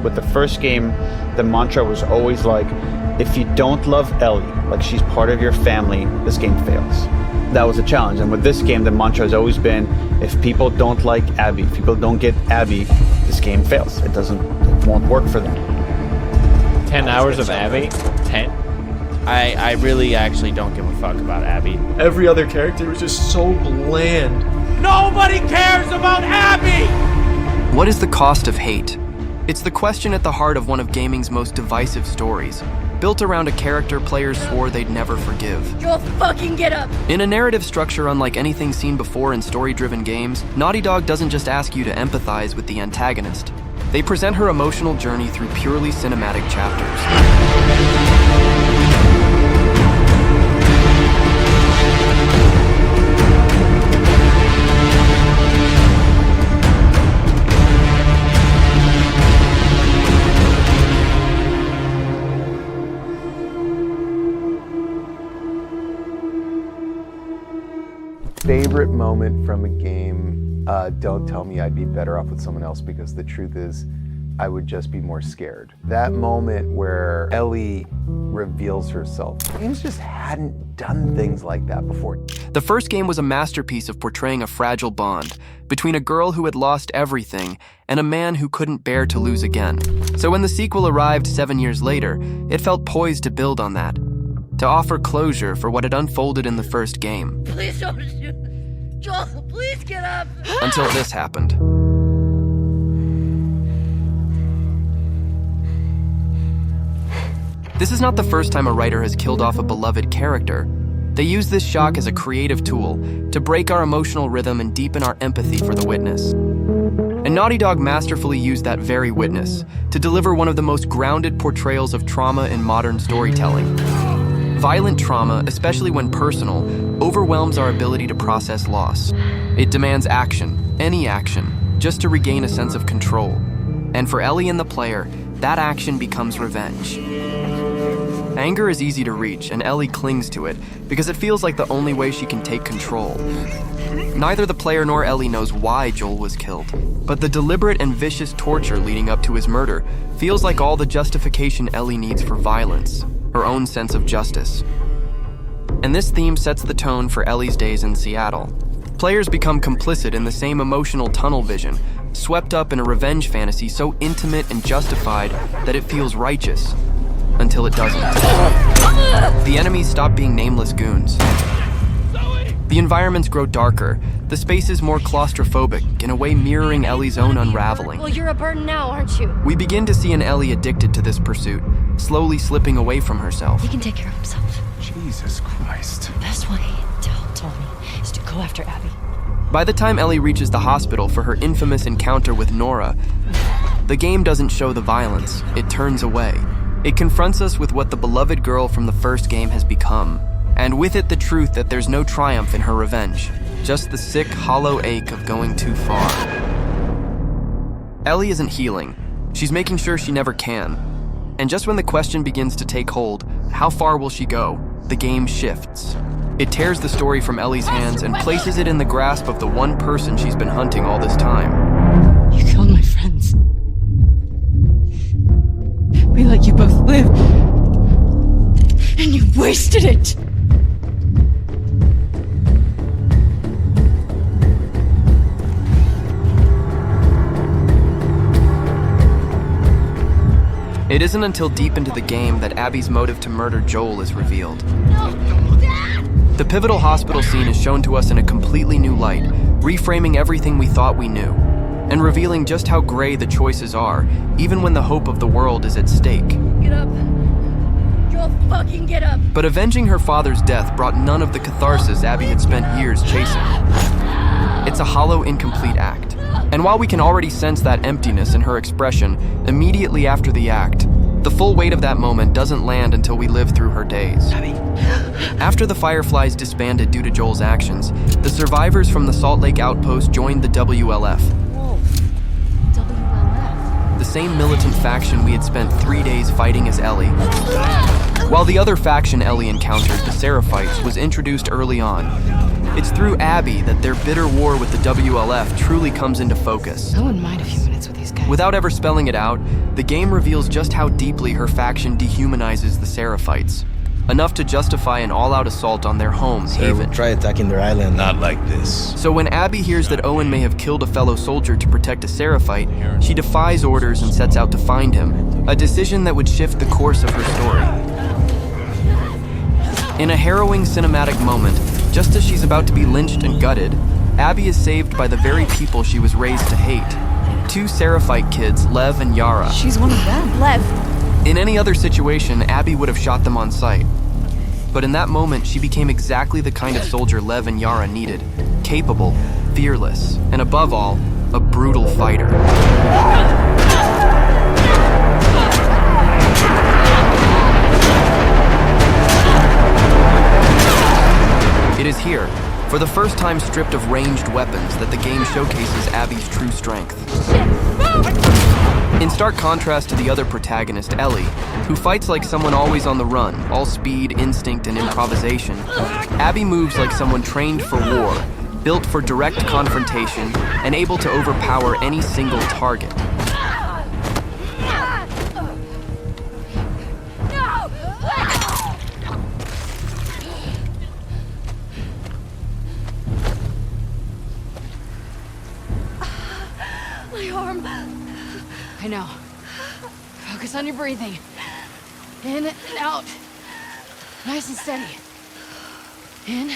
with the first game, the mantra was always like, if you don't love Ellie, like she's part of your family, this game fails. That was a challenge. And with this game, the mantra has always been, if people don't like Abby, if people don't get Abby, this game fails. It won't work for them. 10 hours of Abby? 10? I really actually don't give a fuck about Abby. Every other character was just so bland. Nobody cares about Abby! What is the cost of hate? It's the question at the heart of one of gaming's most divisive stories, built around a character players swore they'd never forgive. Joel, fucking get up! In a narrative structure unlike anything seen before in story-driven games, Naughty Dog doesn't just ask you to empathize with the antagonist. They present her emotional journey through purely cinematic chapters. Favorite moment from a game, don't tell me I'd be better off with someone else, because the truth is I would just be more scared. That moment where Ellie reveals herself. Games just hadn't done things like that before. The first game was a masterpiece of portraying a fragile bond between a girl who had lost everything and a man who couldn't bear to lose again. So when the sequel arrived 7 years later, it felt poised to build on that, to offer closure for what had unfolded in the first game. Please don't shoot. Joel, please get up! Until this happened. This is not the first time a writer has killed off a beloved character. They use this shock as a creative tool to break our emotional rhythm and deepen our empathy for the witness. And Naughty Dog masterfully used that very witness to deliver one of the most grounded portrayals of trauma in modern storytelling. Violent trauma, especially when personal, overwhelms our ability to process loss. It demands action, any action, just to regain a sense of control. And for Ellie and the player, that action becomes revenge. Anger is easy to reach, and Ellie clings to it because it feels like the only way she can take control. Neither the player nor Ellie knows why Joel was killed, but the deliberate and vicious torture leading up to his murder feels like all the justification Ellie needs for violence, her own sense of justice. And this theme sets the tone for Ellie's days in Seattle. Players become complicit in the same emotional tunnel vision, swept up in a revenge fantasy so intimate and justified that it feels righteous, until it doesn't. The enemies stop being nameless goons. The environments grow darker, the spaces more claustrophobic, in a way mirroring Ellie's own unraveling. Well, you're a burden now, aren't you? We begin to see an Ellie addicted to this pursuit, slowly slipping away from herself. He can take care of himself. Jesus Christ. The best way to help Tommy is to go after Abby. By the time Ellie reaches the hospital for her infamous encounter with Nora, the game doesn't show the violence, it turns away. It confronts us with what the beloved girl from the first game has become, and with it the truth that there's no triumph in her revenge, just the sick, hollow ache of going too far. Ellie isn't healing, she's making sure she never can. And just when the question begins to take hold, how far will she go, the game shifts. It tears the story from Ellie's hands and places it in the grasp of the one person she's been hunting all this time. You killed my friends. We let you both live. And you wasted it! It isn't until deep into the game that Abby's motive to murder Joel is revealed. No! Dad! The pivotal hospital scene is shown to us in a completely new light, reframing everything we thought we knew, and revealing just how gray the choices are, even when the hope of the world is at stake. Get up. Joel, fucking get up. But avenging her father's death brought none of the catharsis Abby had spent years chasing. It's a hollow, incomplete act. And while we can already sense that emptiness in her expression immediately after the act, the full weight of that moment doesn't land until we live through her days. After the Fireflies disbanded due to Joel's actions, the survivors from the Salt Lake outpost joined the WLF. Whoa. WLF? The same militant faction we had spent 3 days fighting as Ellie. While the other faction Ellie encountered, the Seraphites, was introduced early on. It's through Abby that their bitter war with the WLF truly comes into focus. I wouldn't mind a few minutes with these guys. Without ever spelling it out, the game reveals just how deeply her faction dehumanizes the Seraphites. Enough to justify an all-out assault on their home, Haven. Try attacking their island. Not like this. So when Abby hears that Owen may have killed a fellow soldier to protect a Seraphite, she defies orders and sets out to find him, a decision that would shift the course of her story. In a harrowing cinematic moment, just as she's about to be lynched and gutted, Abby is saved by the very people she was raised to hate. 2 Seraphite kids, Lev and Yara. She's one of them. Lev. In any other situation, Abby would have shot them on sight. But in that moment, she became exactly the kind of soldier Lev and Yara needed. Capable, fearless, and above all, a brutal fighter. It is here, for the first time stripped of ranged weapons, that the game showcases Abby's true strength. In stark contrast to the other protagonist, Ellie, who fights like someone always on the run, all speed, instinct, and improvisation, Abby moves like someone trained for war, built for direct confrontation, and able to overpower any single target. My arm. I know. Focus on your breathing. In and out. Nice and steady. In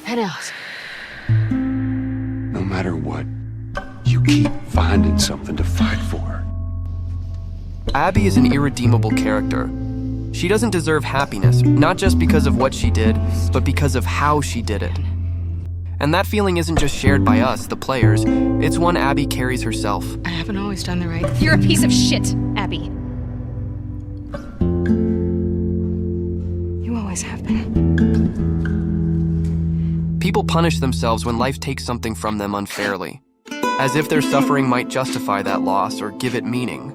and out. No matter what, you keep finding something to fight for. Abby is an irredeemable character. She doesn't deserve happiness, not just because of what she did, but because of how she did it. And that feeling isn't just shared by us, the players. It's one Abby carries herself. I haven't always done the right thing. You're a piece of shit, Abby. You always have been. People punish themselves when life takes something from them unfairly, as if their suffering might justify that loss or give it meaning.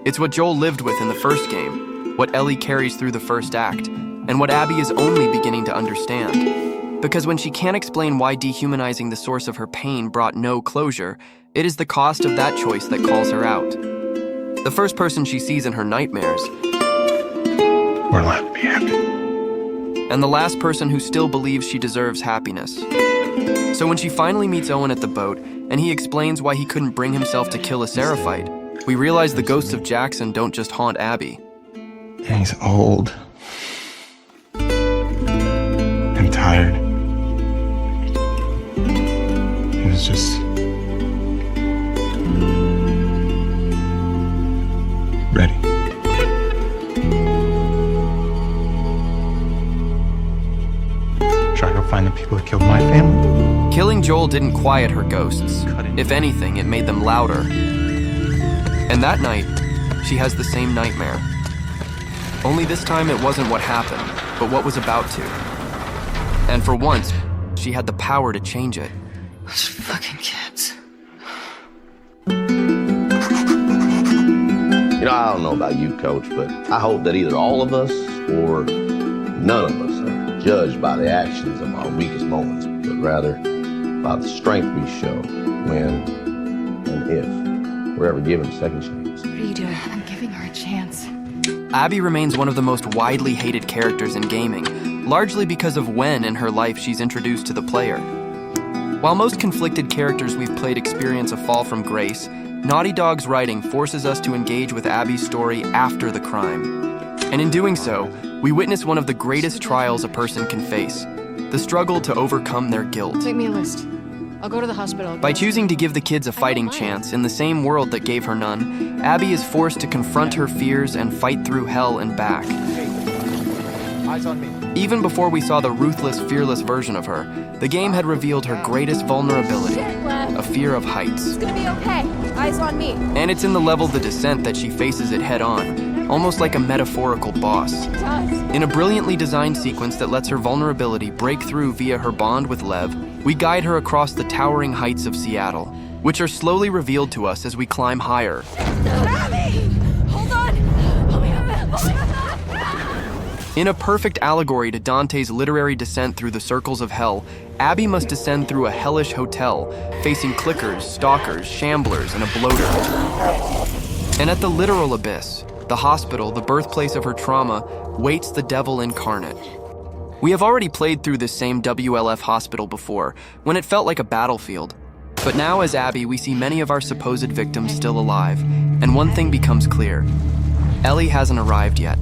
It's what Joel lived with in the first game, what Ellie carries through the first act, and what Abby is only beginning to understand. Because when she can't explain why dehumanizing the source of her pain brought no closure, it is the cost of that choice that calls her out. The first person she sees in her nightmares, We're allowed to be happy. and the last person who still believes she deserves happiness. So when she finally meets Owen at the boat, and he explains why he couldn't bring himself to kill a Seraphite, we realize the ghosts of Jackson don't just haunt Abby. He's old. And tired. He was just ready. Try to go find the people that killed my family. Killing Joel didn't quiet her ghosts. If anything, it made them louder. And that night, she has the same nightmare. Only this time it wasn't what happened, but what was about to. And for once, she had the power to change it. Those fucking kids. You know, I don't know about you, Coach, but I hope that either all of us or none of us are judged by the actions of our weakest moments, but rather by the strength we show when and if we're ever given a second chance. What are you doing? I'm giving her a chance. Abby remains one of the most widely hated characters in gaming, largely because of when in her life she's introduced to the player. While most conflicted characters we've played experience a fall from grace, Naughty Dog's writing forces us to engage with Abby's story after the crime. And in doing so, we witness one of the greatest trials a person can face, the struggle to overcome their guilt. Make me a list. I'll go to the hospital. By choosing to give the kids a fighting chance in the same world that gave her none, Abby is forced to confront her fears and fight through hell and back. Eyes on me. Even before we saw the ruthless, fearless version of her, the game had revealed her greatest vulnerability, a fear of heights. It's gonna be okay. Eyes on me. And it's in the level the descent that she faces it head on, almost like a metaphorical boss. In a brilliantly designed sequence that lets her vulnerability break through via her bond with Lev, we guide her across the towering heights of Seattle, which are slowly revealed to us as we climb higher. Abby! Hold on! Hold me up! In a perfect allegory to Dante's literary descent through the circles of hell, Abby must descend through a hellish hotel, facing clickers, stalkers, shamblers, and a bloater. And at the literal abyss, the hospital, the birthplace of her trauma, waits the devil incarnate. We have already played through this same WLF hospital before, when it felt like a battlefield. But now as Abby, we see many of our supposed victims still alive, and one thing becomes clear. Ellie hasn't arrived yet.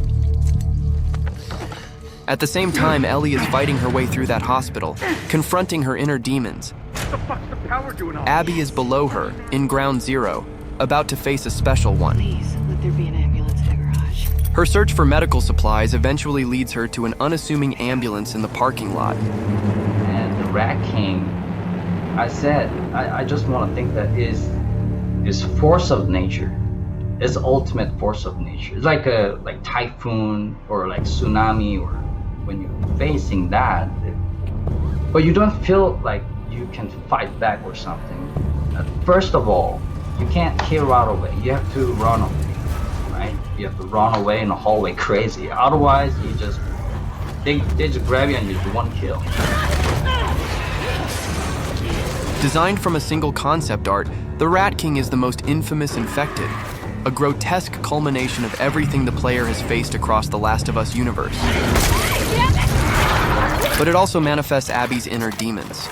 At the same time, Ellie is fighting her way through that hospital, confronting her inner demons. What the fuck's the power doing all Abby is below her, in ground zero, about to face a special one. Please, let there be an ambulance in the garage. Her search for medical supplies eventually leads her to an unassuming ambulance in the parking lot. And the Rat King, I said, I just want to think that is force of nature. It's ultimate force of nature. It's like a typhoon or like tsunami, or when you're facing that, but you don't feel like you can fight back or something. First of all, you can't kill right away. You have to run away, right? You have to run away in the hallway crazy. Otherwise, they just grab you and you do one kill. Designed from a single concept art, the Rat King is the most infamous infected, a grotesque culmination of everything the player has faced across the Last of Us universe. But it also manifests Abby's inner demons.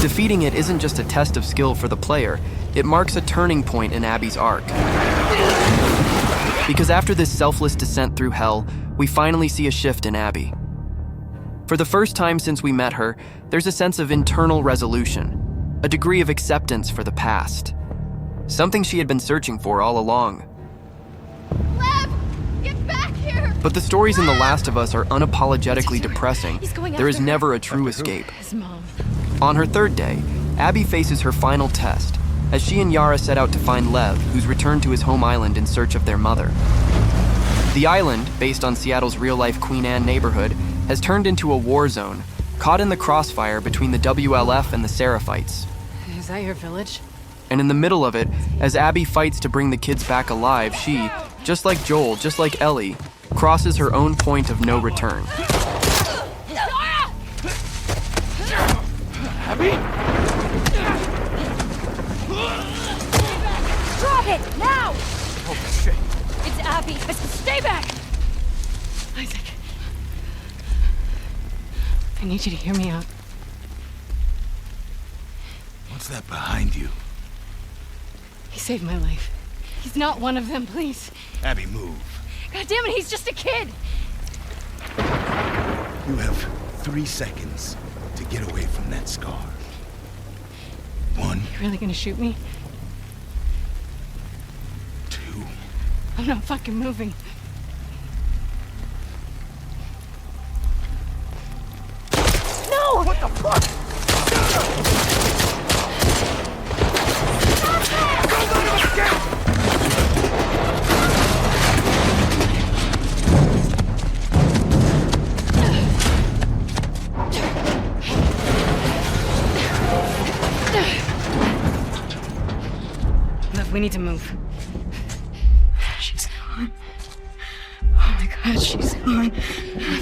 Defeating it isn't just a test of skill for the player, it marks a turning point in Abby's arc. Because after this selfless descent through hell, we finally see a shift in Abby. For the first time since we met her, there's a sense of internal resolution, a degree of acceptance for the past. Something she had been searching for all along. Lev! Get back here! But the stories in The Last of Us are unapologetically depressing. There is never a true escape. His mom. On her third day, Abby faces her final test, as she and Yara set out to find Lev, who's returned to his home island in search of their mother. The island, based on Seattle's real-life Queen Anne neighborhood, has turned into a war zone, caught in the crossfire between the WLF and the Seraphites. Is that your village? And in the middle of it, as Abby fights to bring the kids back alive, she, just like Joel, just like Ellie, crosses her own point of no return. Abby? Drop it, now! Oh, shit. It's Abby. Stay back! Isaac. I need you to hear me out. What's that behind you? He saved my life. He's not one of them, please. Abby, move. God damn it, he's just a kid! You have 3 seconds to get away from that scar. 1. You really gonna shoot me? 2. I'm not fucking moving. No! What the fuck? Look, we need to move. She's gone. Oh my god, she's gone.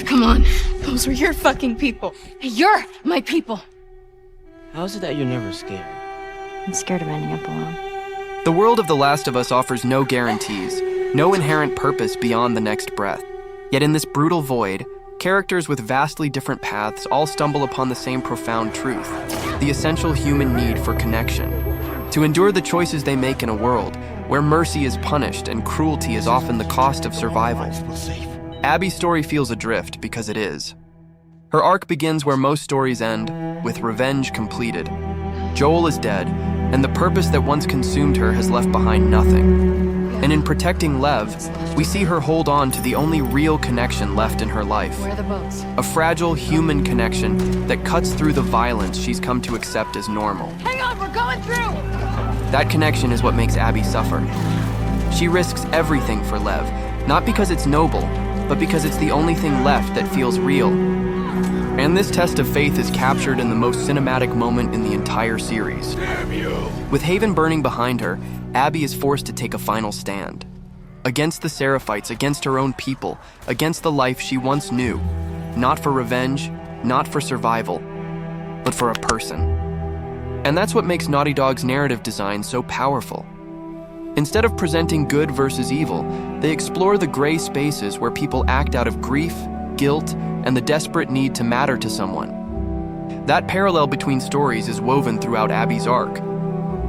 Come on. Those were your fucking people. You're my people. How is it that you're never scared? I'm scared of ending up alone. The world of The Last of Us offers no guarantees, no inherent purpose beyond the next breath. Yet in this brutal void, characters with vastly different paths all stumble upon the same profound truth, the essential human need for connection. To endure the choices they make in a world where mercy is punished and cruelty is often the cost of survival. Abby's story feels adrift because it is. Her arc begins where most stories end, with revenge completed. Joel is dead, and the purpose that once consumed her has left behind nothing. And in protecting Lev, we see her hold on to the only real connection left in her life. Where are the boats? A fragile human connection that cuts through the violence she's come to accept as normal. Hang on, we're going through! That connection is what makes Abby suffer. She risks everything for Lev, not because it's noble, but because it's the only thing left that feels real. And this test of faith is captured in the most cinematic moment in the entire series. Damn you! With Haven burning behind her, Abby is forced to take a final stand. against the Seraphites, against her own people, against the life she once knew, not for revenge, not for survival, but for a person. And that's what makes Naughty Dog's narrative design so powerful. Instead of presenting good versus evil, they explore the gray spaces where people act out of grief, guilt, and the desperate need to matter to someone. That parallel between stories is woven throughout Abby's arc.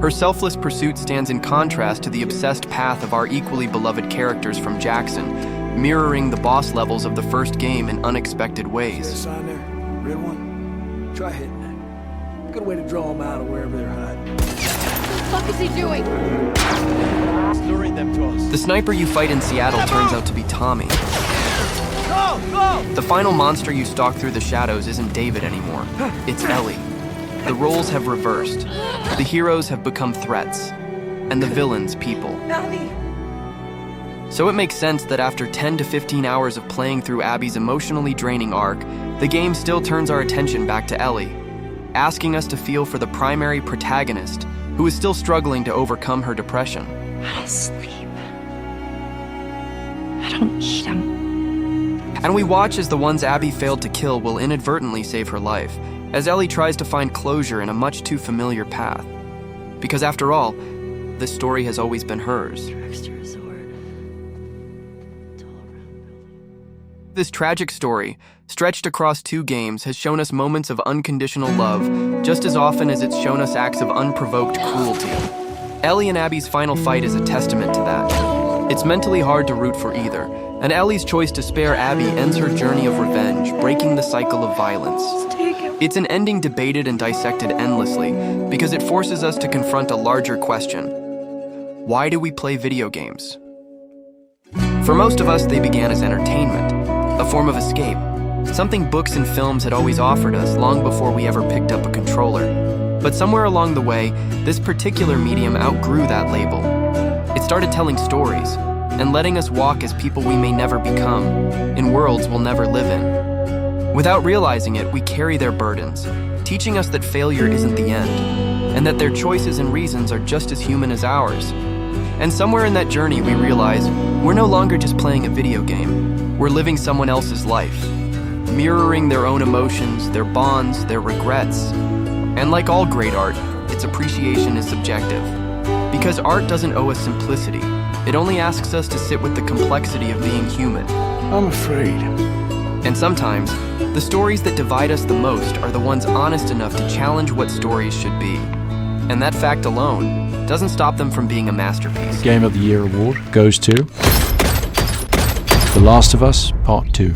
Her selfless pursuit stands in contrast to the obsessed path of our equally beloved characters from Jackson, mirroring the boss levels of the first game in unexpected ways. Sign there, red one. Try hitting it. Good way to draw them out of wherever they're hiding. What the fuck is he doing? Luring them to us. The sniper you fight in Seattle turns out to be Tommy. Go, go! The final monster you stalk through the shadows isn't David anymore. It's Ellie. The roles have reversed. The heroes have become threats, and the villains people. So it makes sense that after 10 to 15 hours of playing through Abby's emotionally draining arc, the game still turns our attention back to Ellie, asking us to feel for the primary protagonist, who is still struggling to overcome her depression. I don't sleep. I don't eat. And we watch as the ones Abby failed to kill will inadvertently save her life, as Ellie tries to find closure in a much too familiar path. Because after all, this story has always been hers. This tragic story, stretched across 2 games, has shown us moments of unconditional love just as often as it's shown us acts of unprovoked cruelty. Ellie and Abby's final fight is a testament to that. It's mentally hard to root for either, and Ellie's choice to spare Abby ends her journey of revenge, breaking the cycle of violence. It's an ending debated and dissected endlessly because it forces us to confront a larger question. Why do we play video games? For most of us, they began as entertainment, a form of escape, something books and films had always offered us long before we ever picked up a controller. But somewhere along the way, this particular medium outgrew that label. It started telling stories and letting us walk as people we may never become, in worlds we'll never live in. Without realizing it, we carry their burdens, teaching us that failure isn't the end, and that their choices and reasons are just as human as ours. And somewhere in that journey, we realize we're no longer just playing a video game. We're living someone else's life, mirroring their own emotions, their bonds, their regrets. And like all great art, its appreciation is subjective. Because art doesn't owe us simplicity. It only asks us to sit with the complexity of being human. I'm afraid. And sometimes, the stories that divide us the most are the ones honest enough to challenge what stories should be. And that fact alone doesn't stop them from being a masterpiece. The Game of the Year award goes to The Last of Us Part 2.